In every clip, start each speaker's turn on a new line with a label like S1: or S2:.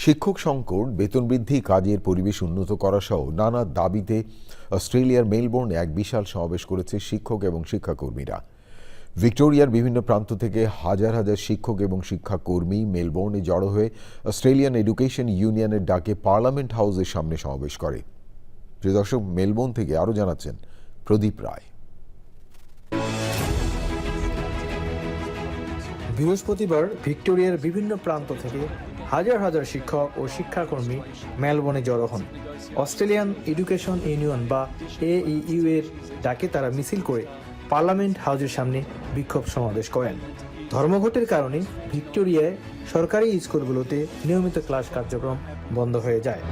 S1: শিক্ষক সংকট, বেতন বৃদ্ধি, কাজের পরিবেশ উন্নত করা সহ নানা দাবিতে অস্ট্রেলিয়ার মেলবোর্নে এক বিশাল সমাবেশ করেছে শিক্ষক এবং শিক্ষাকর্মীরা। ভিক্টোরিয়ার বিভিন্ন প্রান্ত থেকে হাজার হাজার শিক্ষক এবং শিক্ষাকর্মী মেলবোর্নে জড়ো হয়ে অস্ট্রেলিয়ান এডুকেশন ইউনিয়নের ডাকে পার্লামেন্ট হাউসের সামনে সমাবেশ করে। প্রিয় দর্শক, মেলবোর্ন থেকে আরও জানাচ্ছেন প্রদীপ রায়।
S2: বৃহস্পতিবার ভিক্টোরিয়ার বিভিন্ন প্রান্ত থেকে হাজার হাজার শিক্ষক ও শিক্ষাকর্মী মেলবোর্নে জড়ো হন। অস্ট্রেলিয়ান এডুকেশন ইউনিয়ন বা AEU এর ডাকে তারা মিছিল করে পার্লামেন্ট হাউসের সামনে বিক্ষোভ সমাবেশ করেন। ধর্মঘটের কারণে ভিক্টোরিয়ায় সরকারি স্কুলগুলোতে নিয়মিত ক্লাস কার্যক্রম বন্ধ হয়ে যায়।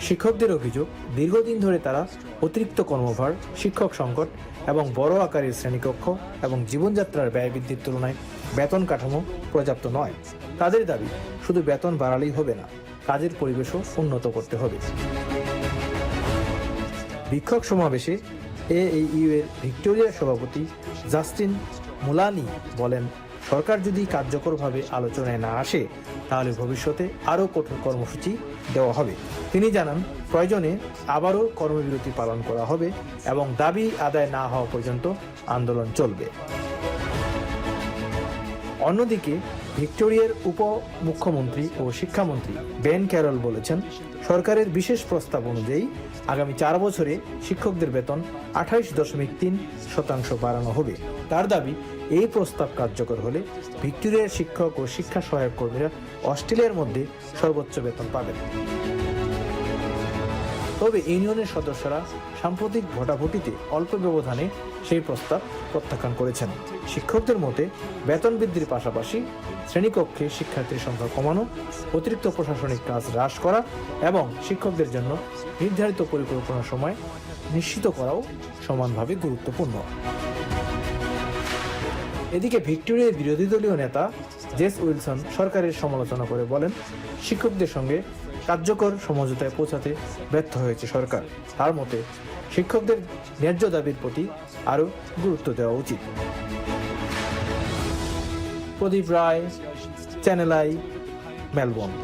S2: শিক্ষকদের অভিযোগ, দীর্ঘদিন ধরে তারা অতিরিক্ত কর্মভার, শিক্ষক সংকট এবং বড় আকারের শ্রেণীকক্ষ এবং জীবনযাত্রার ব্যয় বৃদ্ধির তুলনায় বেতন কাঠামো পর্যাপ্ত নয়। তাদের দাবি, শুধু বেতন বাড়ালেই হবে না, কাজের পরিবেশও উন্নত করতে হবে। বিক্ষোভ সমাবেশে AEU এর ভিক্টোরিয়া সভাপতি জাস্টিন মুলানি বলেন, সরকার যদি কার্যকরভাবে আলোচনায় না আসে তাহলে ভবিষ্যতে আরও কঠোর কর্মসূচি দেওয়া হবে। তিনি জানান, প্রয়োজনে আবারও কর্মবিরতি পালন করা হবে এবং দাবি আদায় না হওয়া পর্যন্ত আন্দোলন চলবে। অন্যদিকে ভিক্টোরিয়ার উপমুখ্যমন্ত্রী ও শিক্ষামন্ত্রী বেন ক্যারল বলেছেন, সরকারের বিশেষ প্রস্তাব অনুযায়ী আগামী 4 বছরে শিক্ষকদের বেতন 28.3% বাড়ানো হবে। তার দাবি, এই প্রস্তাব কার্যকর হলে ভিক্টোরিয়ার শিক্ষক ও শিক্ষা সহায়ক কর্মীরা অস্ট্রেলিয়ার মধ্যে সর্বোচ্চ বেতন পাবেন। তবে ইউনিয়নের সদস্যরা সাম্প্রতিক ভোটাভুটিতে অল্প ব্যবধানে সেই প্রস্তাব প্রত্যাখ্যান করেছেন। শিক্ষকদের মতে, বেতন বৃদ্ধির পাশাপাশি শ্রেণীকক্ষে শিক্ষার্থীর সংখ্যা কমানো, অতিরিক্ত প্রশাসনিক কাজ হ্রাস করা এবং শিক্ষকদের জন্য নির্ধারিত পরিকল্পনার সময় নিশ্চিত করাও সমানভাবে গুরুত্বপূর্ণ। এদিকে ভিক্টোরিয়ার বিরোধী দলীয় নেতা জেস উইলসন সরকারের সমালোচনা করে বলেন, শিক্ষকদের সঙ্গে কার্যকর সমঝোতায় পৌঁছাতে ব্যর্থ হয়েছে সরকার। তার মতে, শিক্ষকদের ন্যায্য দাবির প্রতি আরও গুরুত্ব দেওয়া উচিত। প্রদীপ রায়, চ্যানেল আই, মেলবোর্ন।